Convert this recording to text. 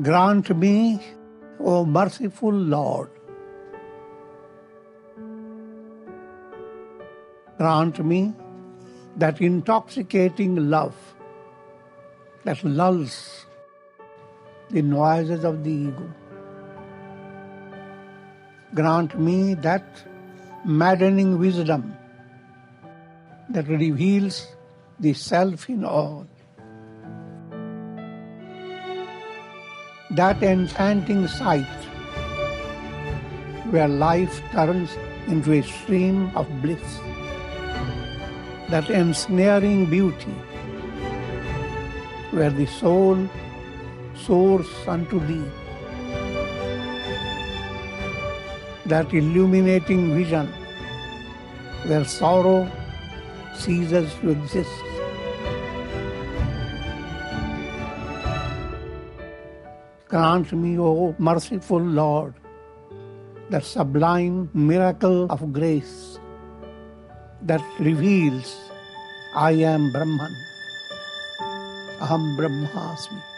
Grant me, O merciful Lord, grant me that intoxicating love that lulls the noises of the ego. Grant me that maddening wisdom that reveals the self in all. That enchanting sight where life turns into a stream of bliss. That ensnaring beauty where the soul soars unto thee. That illuminating vision where sorrow ceases to exist. Grant me, O merciful Lord, that sublime miracle of grace that reveals I am Brahman, Aham Brahmasmi.